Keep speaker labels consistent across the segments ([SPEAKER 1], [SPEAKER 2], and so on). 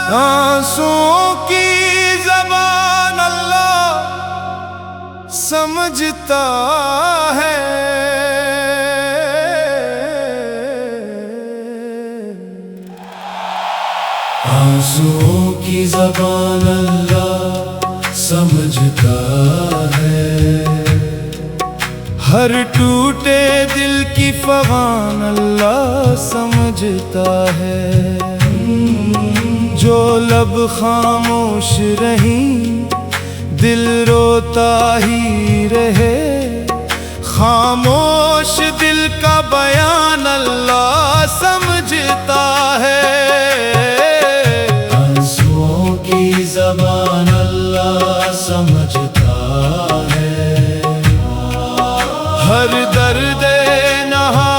[SPEAKER 1] आंसुओं की ज़बान अल्लाह समझता है।
[SPEAKER 2] आंसुओं की ज़बान अल्लाह समझता है।
[SPEAKER 1] हर टूटे दिल की फ़ग़ान अल्लाह समझता है। जो लब खामोश रही दिल रोता ही रहे, खामोश दिल का बयान अल्लाह समझता है।
[SPEAKER 2] आंसुओं की ज़बान अल्लाह समझता है।
[SPEAKER 1] हर दर्द नहा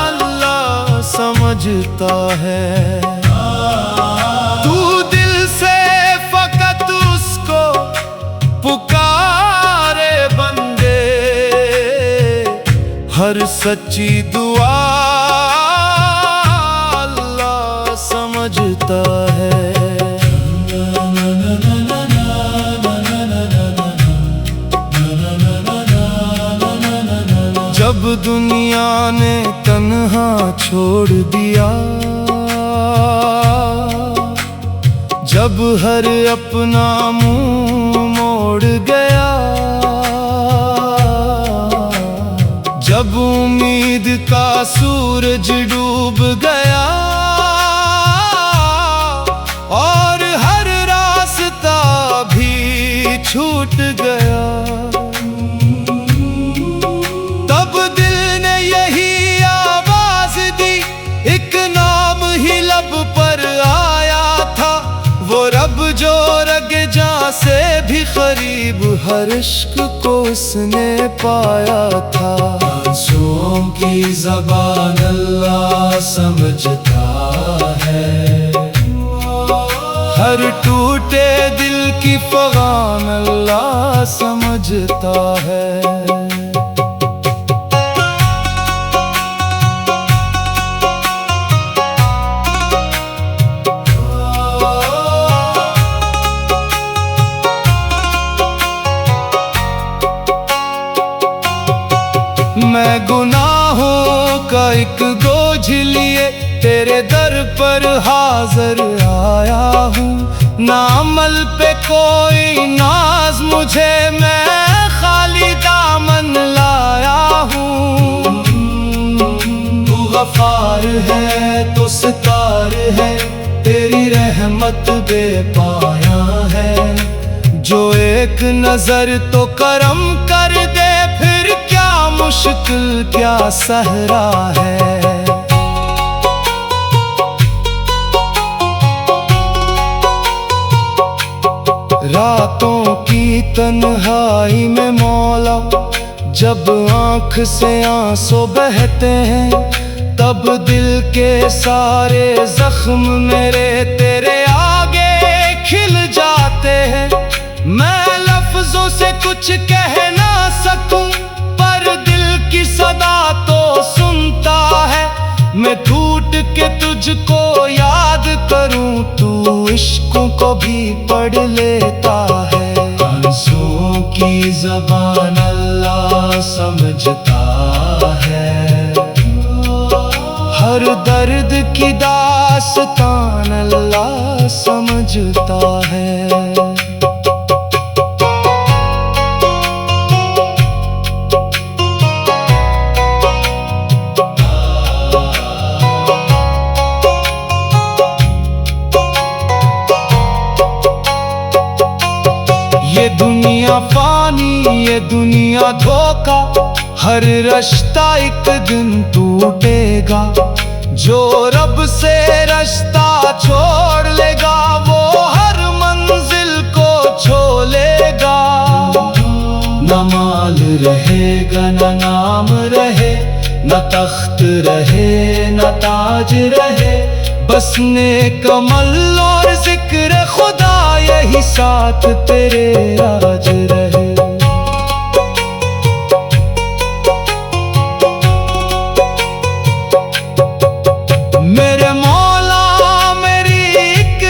[SPEAKER 1] अल्लाह समझता है। तू दिल से फकत उसको पुकारे बंदे, हर सच्ची दुआ अल्लाह समझता है। जब दुनिया ने तन्हा छोड़ दिया, जब हर अपना मुंह मोड़ गया, जब उम्मीद का सूरज डूब गया और हर रास्ता भी छूट गया, तब दिल ने यही आवाज दी, एक नाम ही लब पर आया था, वो रब जो रगे जा से भी करीब हर इश्क को उसने पाया था।
[SPEAKER 2] आंसुओं की ज़बान अल्लाह समझता है।
[SPEAKER 1] हर टूटे दिल की फ़ग़ान अल्लाह समझता है। मैं गुनाहों का एक बोझ लिए तेरे दर पर हाज़िर आया हूँ। ना अमल पे कोई नाज मुझे, मैं खाली दामन लाया हूँ। तू गफ़ार है तो सितार है, तेरी रहमत बेपाया है। जो एक नजर तो करम कर दे, फिर क्या मुश्किल क्या सहरा है। रातों की तन्हाई में मौला, जब आँख से आंसू बहते हैं, तब दिल के सारे जख्म मेरे तेरे आगे खिल जाते हैं। मैं लफ्जों से कुछ कह ना सकूं, पर दिल की सदा तो सुनता है। मैं टूट के तुझको याद करूं, तू इश्कों को भी पढ़ लेता है।
[SPEAKER 2] आंसुओं की ज़बान अल्लाह समझता है।
[SPEAKER 1] हर दर्द की दास्तान अल्लाह समझता है। ये दुनिया फानी, ये दुनिया धोखा, हर रिश्ता एक दिन टूटेगा। जो रब से रिश्ता छोड़ लेगा, वो हर मंजिल को छोड़ेगा।
[SPEAKER 2] न माल रहेगा न नाम रहे, न तख्त रहे न ताज रहे, बस नेक अमल और जिक्र खुदा यही साथ तेरे राज रहे। मेरे मौला मेरी एक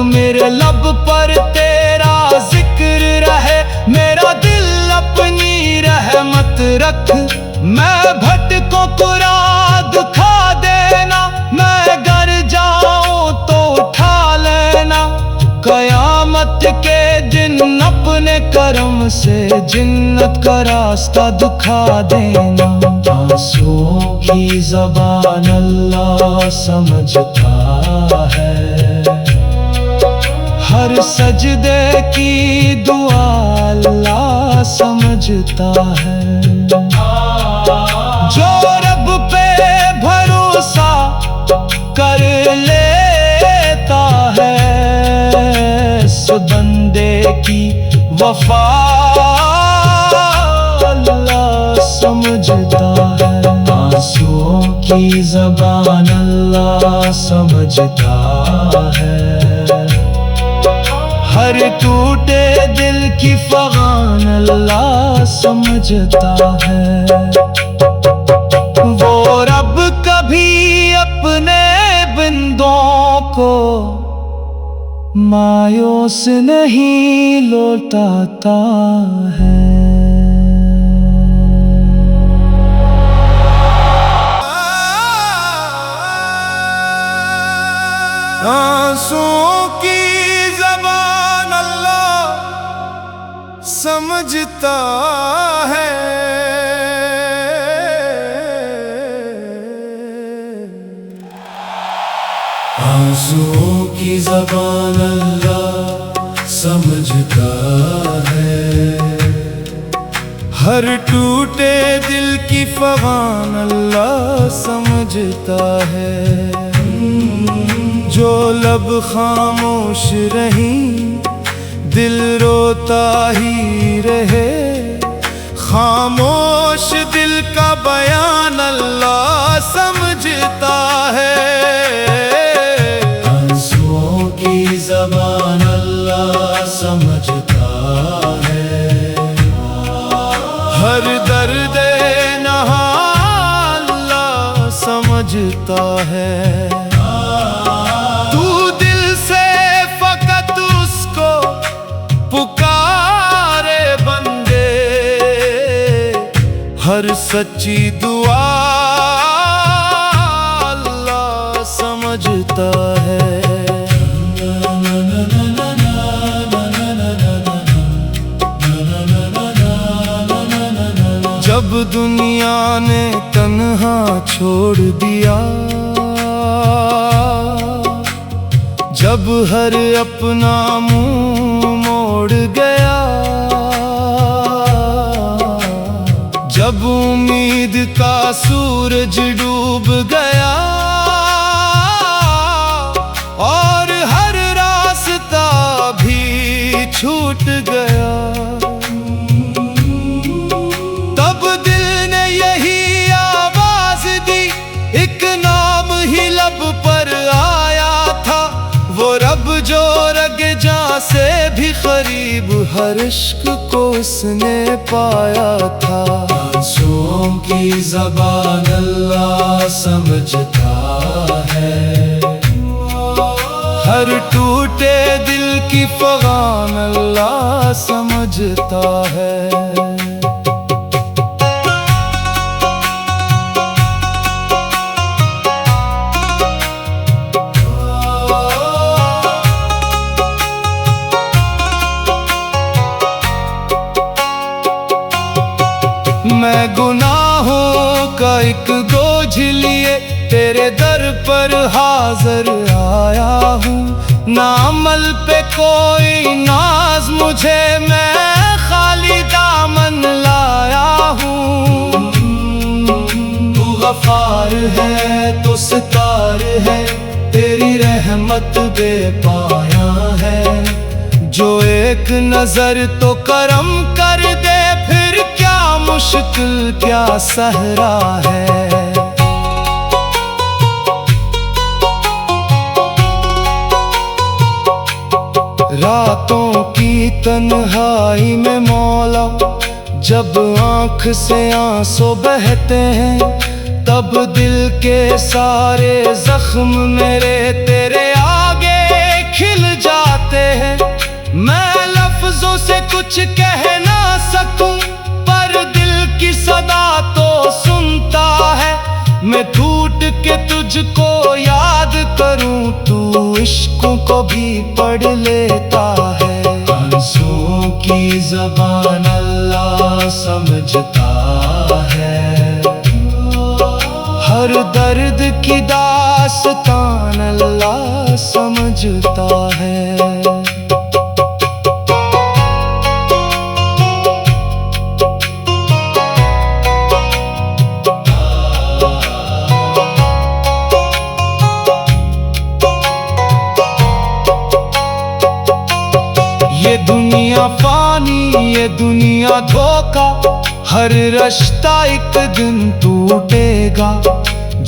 [SPEAKER 1] मेरे लब पर तेरा जिक्र रहे, मेरा दिल अपनी रहमत रख। मैं भटकों को राह दिखा देना, मैं गर जाऊं तो उठा लेना। कयामत के दिन अपने करम से जन्नत का रास्ता दिखा देना। आंसुओं की ज़बान अल्लाह समझता है, हर सजदे की दुआ अल्लाह समझता है। जो रब पे भरोसा कर लेता है, इस बंदे की वफा अल्लाह समझता है। आंसुओं की ज़बान अल्लाह समझता है, हर टूटे दिल की फ़ग़ान अल्लाह समझता है। वो रब कभी अपने बंदों को मायूस नहीं लौटाता है। आंसुओं की ज़बान अल्लाह समझता है,
[SPEAKER 2] आंसुओं की ज़बान अल्लाह समझता है,
[SPEAKER 1] हर टूटे दिल की फ़ग़ान अल्लाह समझता है। जो लब खामोश रही दिल रोता ही रहे, खामोश दिल का बयान अल्लाह समझता है।
[SPEAKER 2] आंसुओं की ज़बान अल्लाह समझता है,
[SPEAKER 1] हर दर्द नहा अल्लाह समझता है। तू दिल से फकत उसको पुकारे बंदे, हर सच्ची दुआ अल्लाह समझता है। जब दुनिया ने तन्हा छोड़ दिया, जब हर अपना मुंह मोड़ गया, जब उम्मीद का सूरज डूब गया और हर रास्ता भी छूट गया, तब दिल ने यही आवाज दी, एक नाम ही लब पर आया था, वो रब जो रग जा से भी करीब हर इश्क को उसने पाया था।
[SPEAKER 2] आंसुओं की ज़बान अल्लाह समझता है,
[SPEAKER 1] हर टूटे दिल की फ़ग़ान अल्लाह समझता है। मैं गुनाहों का एक बोझ लिए तेरे दर पर हाज़िर आया हूँ, ना अमल पे कोई नाज मुझे, मैं खाली दामन लाया हूँ। तू गफ़ार है तो सितार है, तेरी रहमत बेपाया है, जो एक नजर तो करम कर दे, फिर क्या मुश्किल क्या सहरा है। रातों की तन्हाई में मौला, जब आँख से आंसू बहते हैं, तब दिल के सारे जख्म मेरे तेरे आगे खिल जा मैं लफ्जों से कुछ कह ना सकूं, पर दिल की सदा तो सुनता है। मैं टूट के तुझको याद करूं, तू इश्कों को भी पढ़ लेता है।
[SPEAKER 2] आंसुओं की ज़बान अल्लाह समझता है,
[SPEAKER 1] हर दर्द की दास्तान अल्लाह समझता है। ये दुनिया फानी, ये दुनिया धोखा, हर रिश्ता एक दिन टूटेगा।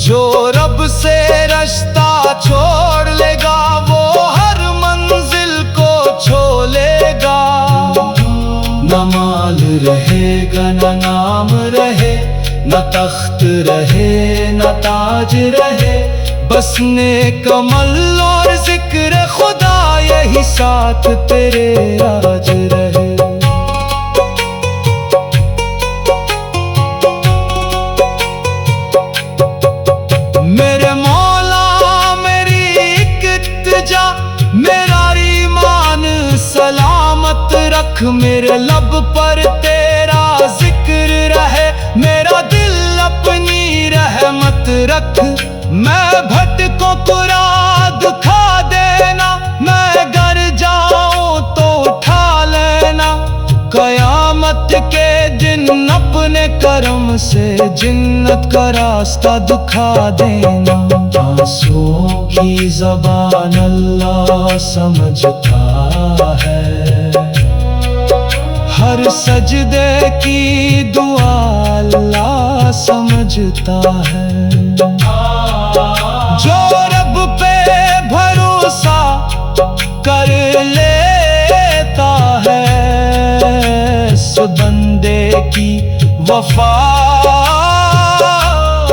[SPEAKER 1] जो रब से रिश्ता छोड़ लेगा, वो हर मंजिल को छोड़ेगा।
[SPEAKER 2] न माल रहेगा न नाम रहे, न तख्त रहे न ताज रहे,
[SPEAKER 1] बस नेक अमल और जिक्र खुदा, यही साथ तेरे राज रहे। मेरे मौला मेरी एक इल्तिजा, मेरा ईमान सलामत रख। मेरे लब पर तेरा जिक्र रहे, मेरा दिल अपनी रहमत रख। मैं भटकों को राह दिखा देना, मैं गर जाऊं तो उठा लेना। कयामत के दिन अपने करम से जन्नत का रास्ता दिखा देना।
[SPEAKER 2] आंसुओं की ज़बान अल्लाह समझता है,
[SPEAKER 1] हर सजदे की दुआ अल्लाह समझता है। जो रब पे भरोसा कर लेता है, सो बंदे की वफा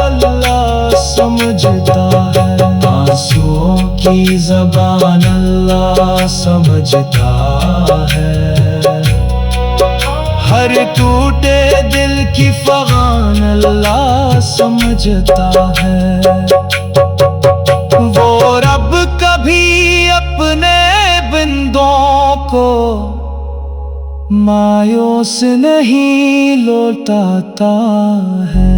[SPEAKER 1] अल्लाह समझता है।
[SPEAKER 2] आंसुओं की ज़बान अल्लाह समझता है,
[SPEAKER 1] हर टूटे दिल की फगान अल्लाह समझता है। वो रब कभी अपने बंदों को मायूस नहीं लौटाता है।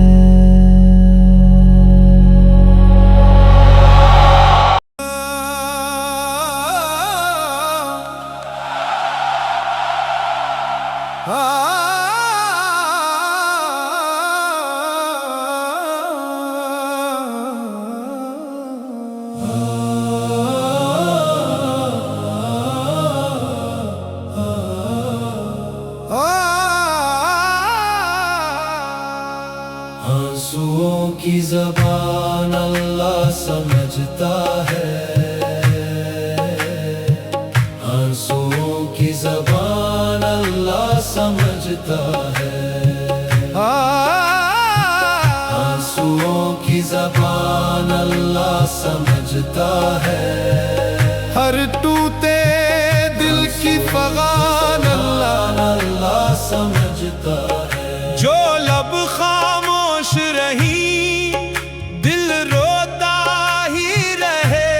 [SPEAKER 2] आंसुओं की ज़बान अल्लाह समझता है, आंसुओं की ज़बान अल्लाह समझता है। आंसुओं की ज़बान अल्लाह समझता है,
[SPEAKER 1] हर टूटे दिल की फगान
[SPEAKER 2] अल्लाह समझता है।
[SPEAKER 1] जो लब खामोश रही, दिल रोता ही रहे।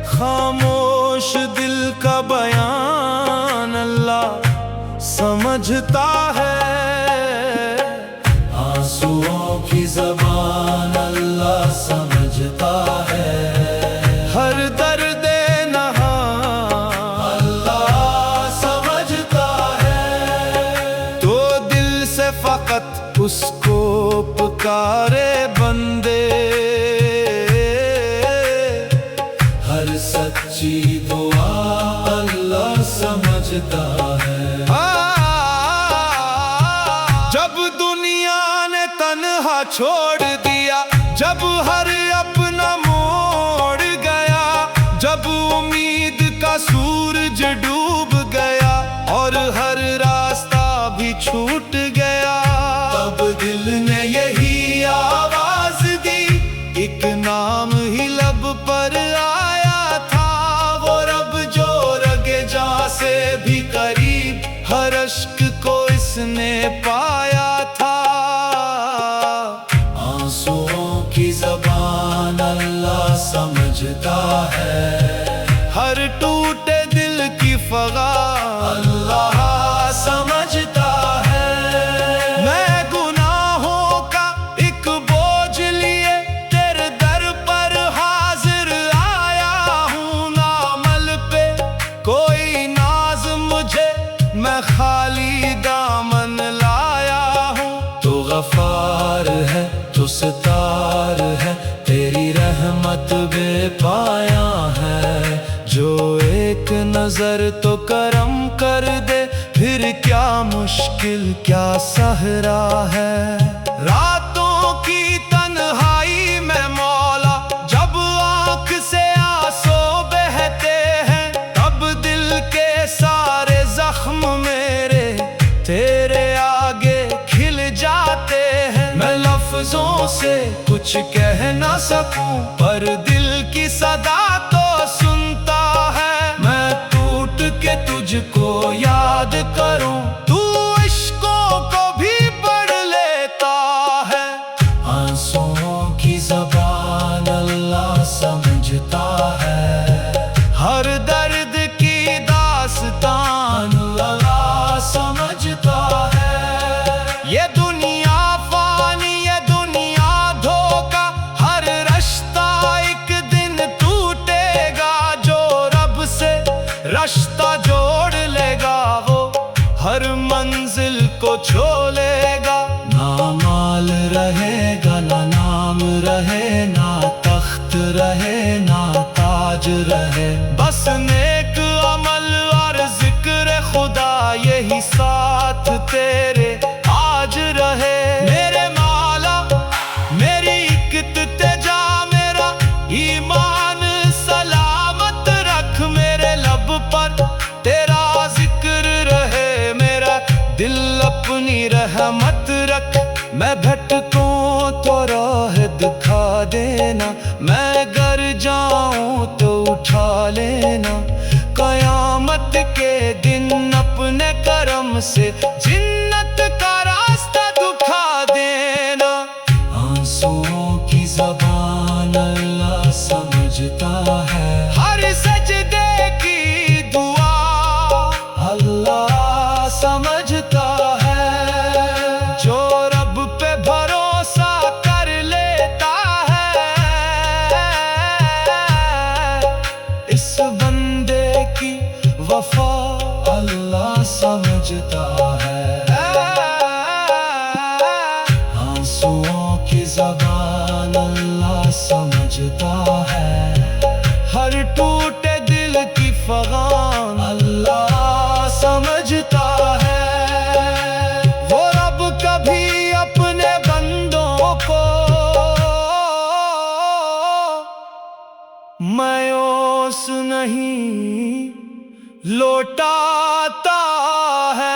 [SPEAKER 1] खामोश दिल का बयान अल्लाह समझता है।
[SPEAKER 2] आंसुओं की ज़बान अल्लाह समझता है,
[SPEAKER 1] हर दर्द नहा
[SPEAKER 2] अल्लाह समझता है।
[SPEAKER 1] तो दिल से फकत उसको पुकारे बंदे,
[SPEAKER 2] हर सच्ची दुआ अल्लाह समझता है।
[SPEAKER 1] जब दुनिया ने तन्हा छोड़ दिया, जब हर अपना मोड़ गया, जब उम्मीद का सूरज डूब गया और हर रास्ता भी छूट गया,
[SPEAKER 2] तब दिल ने यही आवाज दी,
[SPEAKER 1] एक नाम ही लब पर आया था। वो रब जो रगे जा से फगा
[SPEAKER 2] अल्लाह समझता है।
[SPEAKER 1] मैं गुनाहों का एक बोझ लिए तेरे दर पर हाजिर आया हूँ। ना अमल पे कोई नाज मुझे, मैं खाली दामन लाया हूँ।
[SPEAKER 2] तू गफार है, तू सितार है, तेरी रहमत बेपाया है।
[SPEAKER 1] जो एक नजर तो करम कर दे, फिर क्या मुश्किल क्या सहरा है। रातों की तन्हाई में मौला, जब आँख से आंसू बहते हैं, तब दिल के सारे जख्म मेरे तेरे आगे खिल जाते हैं। मैं लफ्जों से कुछ कह ना सकूं, पर दिल की सदा तो सुनता है। मैं टूट के तुझको याद करूं, तू इश्कों को भी पढ़ लेता है।
[SPEAKER 2] आंसुओं की ज़बान अल्लाह समझता है।
[SPEAKER 1] हर दर्द की दास्तान
[SPEAKER 2] अल्लाह समझता है।
[SPEAKER 1] ये दुनिया फानी, ये दुनिया धोखा, हर रिश्ता एक दिन टूटेगा। जो रब से रिश्ता जोड़ लेगा, वो हर मंजिल को छू लेगा।
[SPEAKER 2] ना माल रहेगा, ना नाम रहे, ना तख्त रहे, ना ताज रहे।
[SPEAKER 1] बस नेक अमल और जिक्र खुदा, यही साथ तेरे आज रहे। मेरे माला मेरी इक्कत तेजा, मेरा ईमान सलामत रख। मेरे लब पर तेरा जिक्र रहे, मेरा दिल अपनी रहमत रख। मैं भटकूं तो राह दिखा देना, मैं गर जाऊं तो उठा लेना। कयामत के दिन अपने करम से जिन्नत का रास्ता दिखा देना।
[SPEAKER 2] आंसुओं की ज़बान अल्लाह समझता है।
[SPEAKER 1] हर सजदे की दुआ
[SPEAKER 2] अल्लाह समझता है।
[SPEAKER 1] जो रब पे भरोसा कर लेता है, इस बंदे की वफा
[SPEAKER 2] अल्लाह समझता है। आंसुओं की ज़बान अल्लाह समझता है।
[SPEAKER 1] हर टूटे दिल की फगान
[SPEAKER 2] अल्लाह समझता है।
[SPEAKER 1] वो रब कभी अपने बंदों को मायूस नहीं लौटाता है।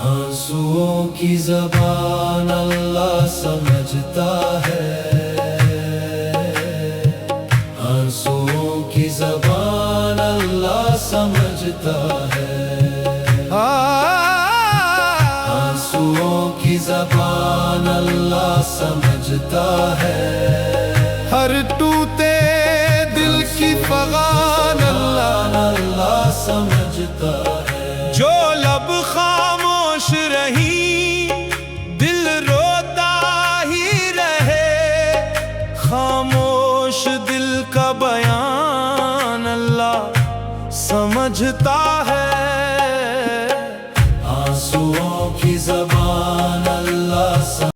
[SPEAKER 2] आंसुओं की ज़बान अल्लाह समझता है। आंसुओं की ज़बान अल्लाह समझता है। आंसुओं की ज़बान अल्लाह समझता है।
[SPEAKER 1] हर टूटे दिल की फगान
[SPEAKER 2] अल्लाह समझता है।
[SPEAKER 1] जो लब खामोश रही, दिल रोता ही रहे। खामोश दिल का बयान अल्लाह समझता है।
[SPEAKER 2] आंसुओं की ज़बान